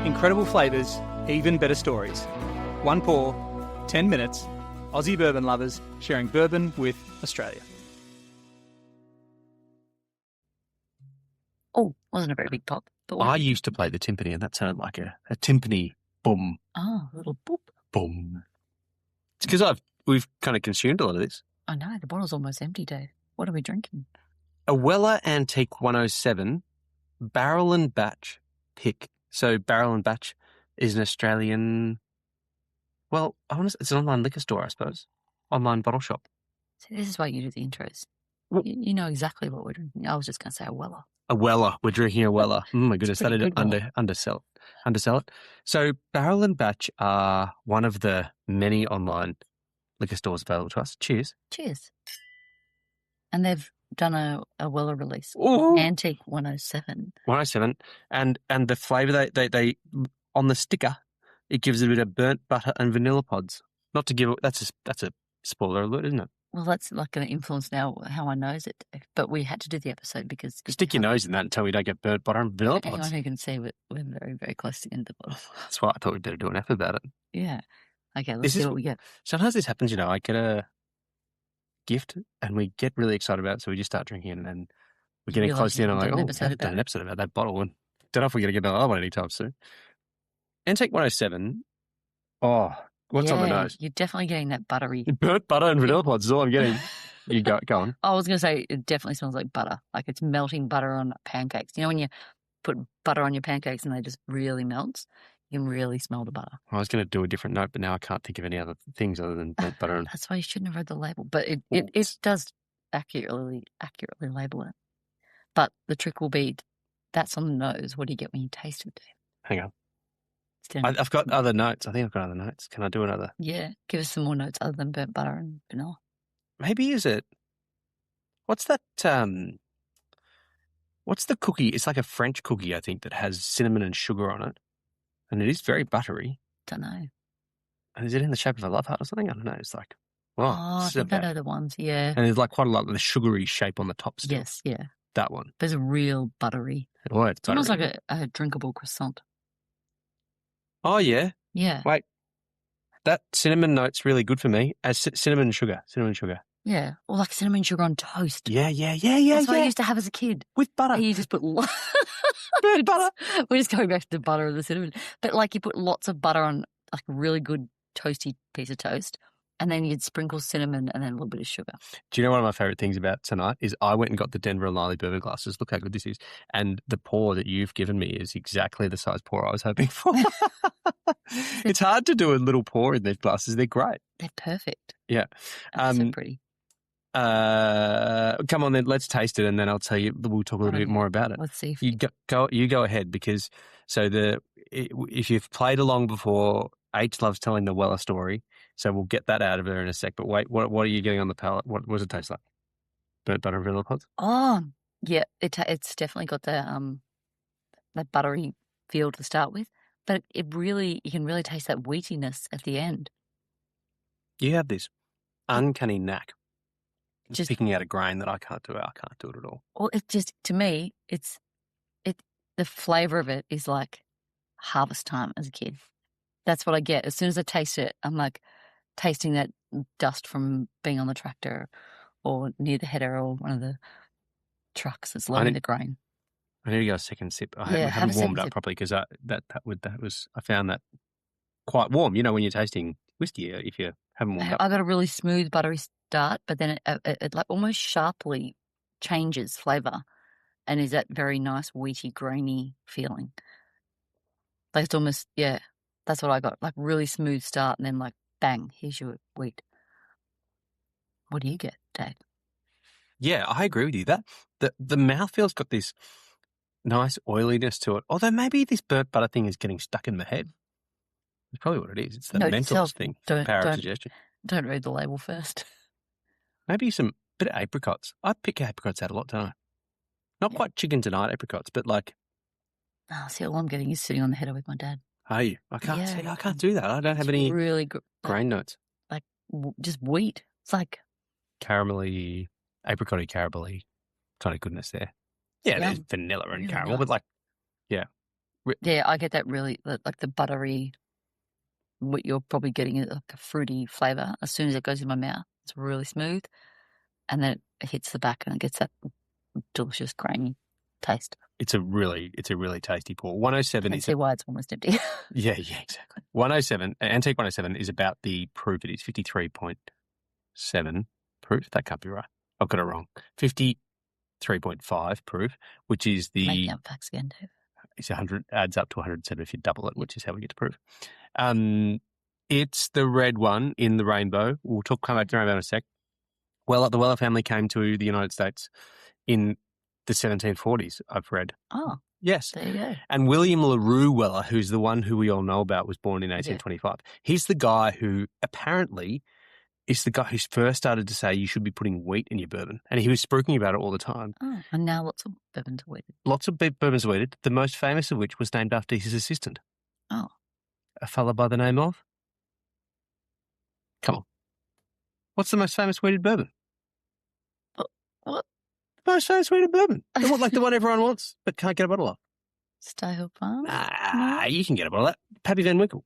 Incredible flavours, even better stories. One pour, 10 minutes. Aussie Bourbon Lovers, sharing bourbon with Australia. Oh, wasn't a very big pop. But I used to play the timpani, and that sounded like a timpani boom. Oh, a little boop. Boom. It's because we've kind of consumed a lot of this. I know, the bottle's almost empty, Dave. What are we drinking? A Weller Antique 107 Barrel and Batch pick. So Barrel and Batch is an Australian, well, it's an online liquor store, I suppose. Online bottle shop. See, this is why you do the intros. You know exactly what we're drinking. I was just going to say a Weller. A Weller. We're drinking a Weller. Oh my goodness, that did undersell it. So Barrel and Batch are one of the many online liquor stores available to us. Cheers. Cheers. And they've done a Weller release. Ooh. Antique 107. 107. And the flavour, they on the sticker, it gives a bit of burnt butter and vanilla pods. Not to give it, that's a spoiler alert, isn't it? Well, that's like going to influence now how I knows it. But we had to do the episode because... Stick your nose in that until we don't get burnt butter and vanilla pods. Anyone who can see we're very, very close to the end of the bottle. That's why I thought we'd better do an app about it. Yeah. Okay, let's see what we get. Sometimes this happens, I get a gift and we get really excited about it, so we just start drinking it, and then we're getting close to the end. I'm like, I've done an episode about that bottle, and don't know if we're going to get another one anytime soon. Antique 107. Oh, what's on the nose? You're definitely getting that buttery. Burnt butter and vanilla pods is all I'm getting. You go on. I was going to say it definitely smells like butter. Like it's melting butter on pancakes. You know when you put butter on your pancakes and they just really melt? You can really smell the butter. I was going to do a different note, but now I can't think of any other things other than burnt butter. And... That's why you shouldn't have read the label. But it does accurately label it. But the trick will be, that's on the nose. What do you get when you taste it, Dave? Hang on. I've got other notes. I think I've got other notes. Can I do another? Yeah. Give us some more notes other than burnt butter and vanilla. Maybe is it... What's that... What's the cookie? It's like a French cookie, I think, that has cinnamon and sugar on it. And it is very buttery. Don't know. And is it in the shape of a love heart or something? I don't know. It's like... I think I know the ones, yeah. And there's like quite a lot of the sugary shape on the top still. Yes, yeah. That one. There's a real buttery. Oh, it's almost like a drinkable croissant. Oh, yeah? Yeah. Wait. That cinnamon note's really good for me. As cinnamon and sugar. Yeah. Or like cinnamon sugar on toast. Yeah. That's what I used to have as a kid. With butter. You just put butter. We're just going back to the butter and the cinnamon. But like you put lots of butter on like a really good toasty piece of toast, and then you'd sprinkle cinnamon and then a little bit of sugar. Do you know one of my favourite things about tonight is I went and got the Denver and Liley bourbon glasses. Look how good this is. And the pour that you've given me is exactly the size pour I was hoping for. It's hard to do a little pour in these glasses. They're great. They're perfect. Yeah. So pretty. Come on then, let's taste it and then I'll tell you, we'll talk a little bit more about it. Let's see. You go ahead because if you've played along before, H loves telling the Weller story, so we'll get that out of her in a sec. But wait, what are you getting on the palate? What does it taste like? Burnt butter and vanilla pods? Oh, yeah, it's definitely got that buttery feel to start with, but you can really taste that wheatiness at the end. You have this uncanny knack. Just picking out a grain that I can't do. I can't do it at all. Well, to me, the flavour of it is like harvest time as a kid. That's what I get. As soon as I taste it, I'm like tasting that dust from being on the tractor or near the header or one of the trucks that's loading the grain. I need to go a second sip. I haven't warmed up properly because I found that quite warm. You know, when you're tasting whiskey, if you haven't warmed up. I got a really smooth, buttery start, but then it like almost sharply changes flavour and is that very nice, wheaty, grainy feeling. Like it's almost, yeah, that's what I got. Like really smooth start and then like, bang, here's your wheat. What do you get, Dave? Yeah, I agree with you. That the mouthfeel's got this nice oiliness to it. Although maybe this burnt butter thing is getting stuck in the head. It's probably what it is. It's the mental thing, power of suggestion. Don't read the label first. Maybe some bit of apricots. I pick apricots out a lot, don't I? Not quite chicken tonight apricots, but like. Oh, see, all I'm getting is sitting on the header with my dad. Are you? I can't do that. I don't have any really grain notes. Like just wheat. It's like caramelly, apricot-y, caramelly kind of goodness there. Yeah, there's vanilla and really caramel, but like, yeah. Yeah, I get that really, like the buttery, what you're probably getting is like a fruity flavour. As soon as it goes in my mouth, it's really smooth. And then it hits the back and it gets that delicious grainy taste. It's a really tasty pour. 107 is... see why it's almost empty. Yeah, exactly. 107, Antique 107 is about the proof. It is 53.7 proof. That can't be right. I've got it wrong. 53.5 proof, which is the... Making up facts again, Dave. It's 100, adds up to 107 if you double it, which is how we get to proof. It's the red one in the rainbow. We'll come back to the rainbow in a sec. Well, the Weller family came to the United States in the 1740s, I've read. Oh. Yes. There you go. And William Larue Weller, who's the one who we all know about, was born in 1825. Yeah. He's the guy who apparently is the guy who first started to say you should be putting wheat in your bourbon. And he was spruiking about it all the time. Oh, and now lots of bourbons are wheated. Lots of bourbons are wheated, the most famous of which was named after his assistant. Oh. A fella by the name of? Come on. What's the most famous wheated bourbon? What? The most famous wheated bourbon. Like the one everyone wants, but can't get a bottle of. Stay Hill Farm? No. You can get a bottle of that. Pappy Van Winkle.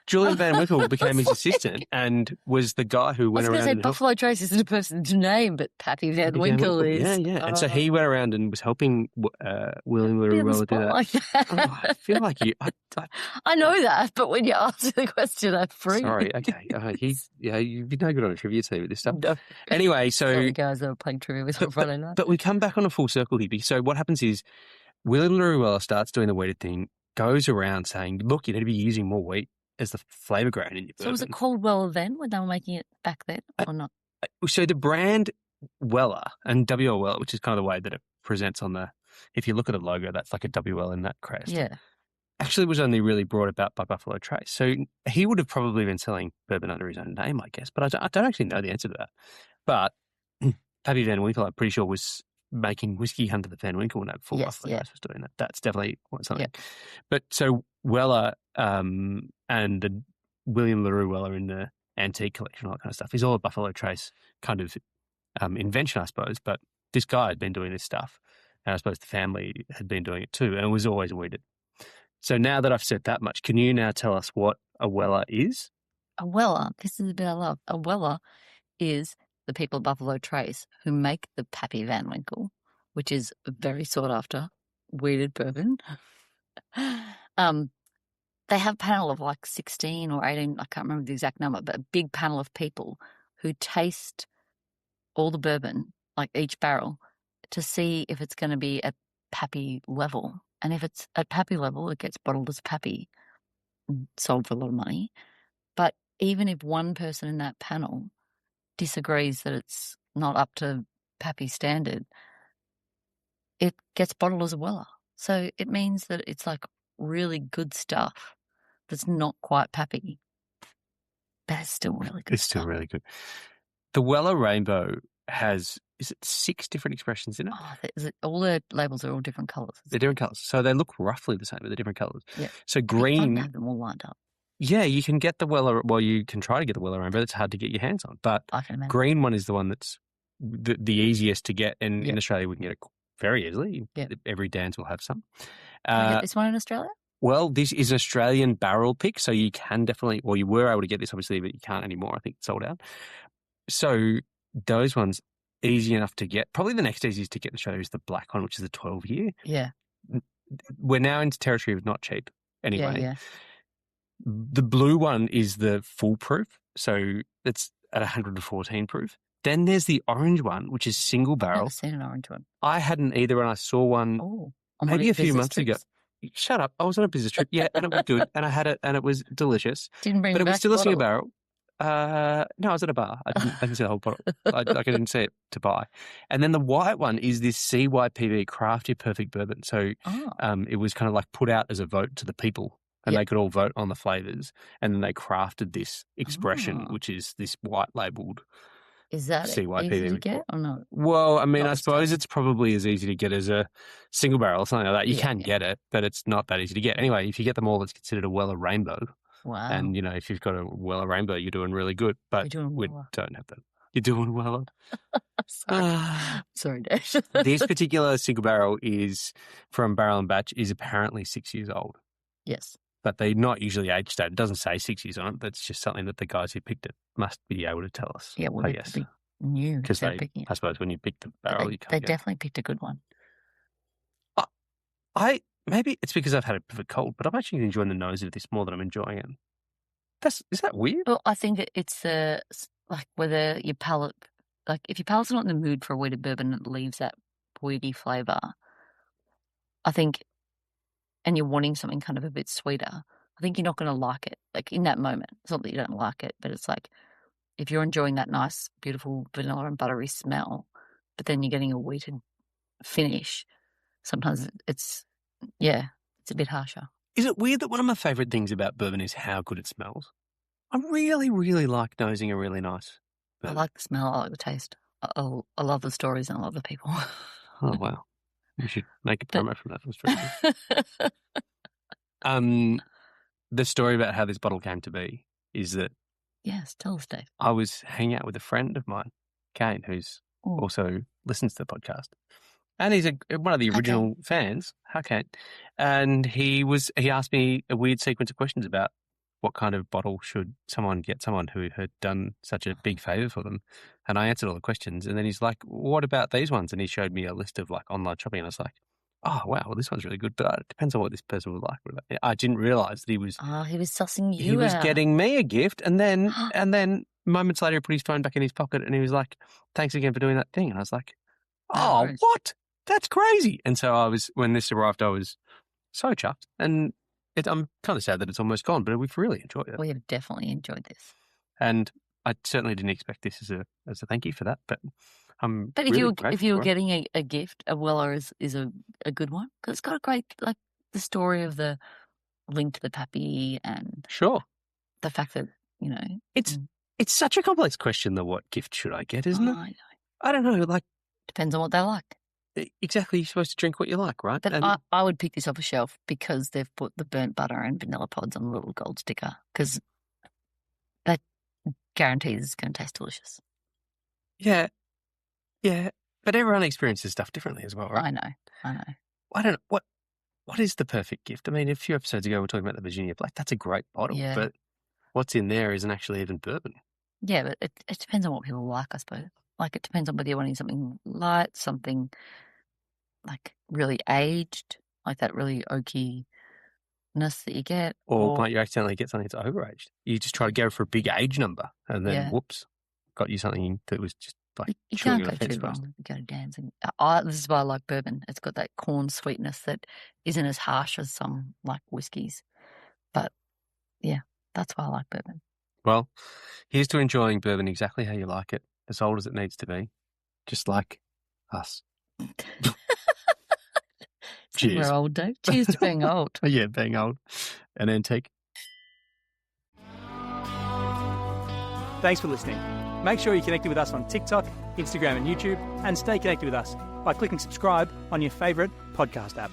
Julian Van Winkle became his assistant and was the guy who went around. I was going to say Buffalo Trace isn't a person's name, but Pappy Van Winkle is. Yeah. And so he went around and was helping William Larue Weller do that. Like that. Oh, I feel like you. I know that, but when you ask the question, I freeze. Sorry. Okay. You'd be no good on a trivia team with this stuff. No. Anyway, Sorry, guys that are playing trivia with on Friday night. But we come back on a full circle here. So what happens is William Larue Weller starts doing the wheated thing. Goes around saying, look, you need to be using more wheat as the flavour grain in your bourbon. So was it called Weller then when they were making it back then or not? So the brand Weller and WL Weller, which is kind of the way that it presents on if you look at the logo, that's like a WL in that crest. Yeah. Actually was only really brought about by Buffalo Trace. So he would have probably been selling bourbon under his own name, I guess. But I don't actually know the answer to that. But Pappy Van Winkle, I'm pretty sure, was making whiskey under the Van Winkle when Buffalo Trace was doing that. That's definitely something. Yeah. But so Weller and the William Larue Weller in the antique collection, all that kind of stuff, is all a Buffalo Trace kind of invention, I suppose. But this guy had been doing this stuff, and I suppose the family had been doing it too, and it was always wheated. So now that I've said that much, can you now tell us what a Weller is? A Weller, this is the bit I love. A Weller is the people of Buffalo Trace who make the Pappy Van Winkle, which is very sought after wheated bourbon. They have a panel of like 16 or 18, I can't remember the exact number, but a big panel of people who taste all the bourbon, like each barrel, to see if it's going to be at Pappy level. And if it's at Pappy level, it gets bottled as Pappy, sold for a lot of money. But even if one person in that panel disagrees that it's not up to Pappy standard, it gets bottled as a Weller. So it means that it's like really good stuff that's not quite Pappy, but it's still really good. It's still really good. The Weller Rainbow has, is it 6 different expressions in it? Oh, all the labels are all different colours. They're different colours. So they look roughly the same, but they're different colours. Yeah. So green. Fun to have them all lined up. Yeah, you can get the Weller, you can try to get the Weller Rainbow. It's hard to get your hands on. But green one is the one that's the easiest to get. And in Australia, we can get it very easily. Yeah. Every Dan's will have some. Can you get this one in Australia? Well, this is an Australian barrel pick, so you can definitely, you were able to get this obviously, but you can't anymore. I think it's sold out. So those ones, easy enough to get. Probably the next easiest to get in Australia is the black one, which is a 12-year. Yeah. We're now into territory of not cheap anyway. Yeah. The blue one is the full proof, so it's at 114 proof. Then there's the orange one, which is single barrel. I've never seen an orange one. I hadn't either, and I saw one maybe a few months ago. Shut up. I was on a business trip, and it was good, and I had it, and it was delicious. Didn't bring but it was still a single barrel. No, I was at a bar. I didn't see the whole bottle. I didn't see it to buy. And then the white one is this CYPB Craft Your Perfect Bourbon. So it was kind of like put out as a vote to the people, and they could all vote on the flavours. And then they crafted this expression, which is this white labelled Is that CYPB. easy to get or not? Well, I mean, I suppose it's probably as easy to get as a single barrel or something like that. You can get it, but it's not that easy to get. Anyway, if you get them all, it's considered a Weller Rainbow. Wow. And, if you've got a Weller Rainbow, you're doing really good. But we don't have that. You're doing well. Sorry, Dave. This particular single barrel is from Barrel and Batch is apparently 6 years old. Yes. But they're not usually age stated. It doesn't say 6 years on it. That's just something that the guys who picked it must be able to tell us. Yeah, well, I they guess. Knew Because picking it. I suppose when you pick the barrel, you can't. They definitely picked a good one. Maybe it's because I've had a bit of a cold, but I'm actually enjoying the nose of this more than I'm enjoying it. Is that weird? Well, I think it's like whether your palate, like if your palate's not in the mood for a wheated bourbon, it leaves that weedy flavour. I think, and you're wanting something kind of a bit sweeter, I think you're not going to like it. Like in that moment, it's not that you don't like it, but it's like if you're enjoying that nice, beautiful vanilla and buttery smell, but then you're getting a wheated finish, sometimes it's a bit harsher. Is it weird that one of my favourite things about bourbon is how good it smells? I really, really like nosing a really nice bourbon. I like the smell, I like the taste. I love the stories and I love the people. Oh, wow. You should make a promo from that. The story about how this bottle came to be is that... Yes, tell us, Dave. I was hanging out with a friend of mine, Kane, who's also listens to the podcast. And he's one of the original fans, Kane. And he asked me a weird sequence of questions about what kind of bottle should someone get someone who had done such a big favour for them. And I answered all the questions. And then he's like, what about these ones? And he showed me a list of like online shopping. And I was like, oh, wow, well, this one's really good. But it depends on what this person would like. I didn't realise that he was... Oh, he was sussing you He was getting me a gift. And then moments later, he put his phone back in his pocket and he was like, thanks again for doing that thing. And I was like, oh, what? That's crazy. And so when this arrived, I was so chuffed. And I'm kind of sad that it's almost gone, but we've really enjoyed it. We have definitely enjoyed this. And I certainly didn't expect this as a thank you for that, but But really if you were getting a gift, a Weller is a good one because it's got a great, like the story of the link to the Pappy and the fact that, you know. It's such a complex question though, what gift should I get, isn't it? I know. I don't know, like. Depends on what they like. Exactly, you're supposed to drink what you like, right? But I would pick this off a shelf because they've put the burnt butter and vanilla pods on a little gold sticker because that guarantees it's going to taste delicious. Yeah, but everyone experiences stuff differently as well, right? I know. I don't know, what is the perfect gift? I mean, a few episodes ago we were talking about the Virginia Black. That's a great bottle, but what's in there isn't actually even bourbon. Yeah, but it depends on what people like, I suppose. Like, it depends on whether you're wanting something light, something, like, really aged, like that really oakiness that you get. Or might you accidentally get something that's overaged? You just try to go for a big age number, and then, whoops, got you something that was just, like, you can't go too wrong. You go to dancing. This is why I like bourbon. It's got that corn sweetness that isn't as harsh as some, like, whiskies. But, yeah, that's why I like bourbon. Well, here's to enjoying bourbon exactly how you like it. As old as it needs to be, just like us. Cheers. We're old, Dave. Cheers to being old. Yeah, being old. An antique. Thanks for listening. Make sure you're connected with us on TikTok, Instagram and YouTube, and stay connected with us by clicking subscribe on your favourite podcast app.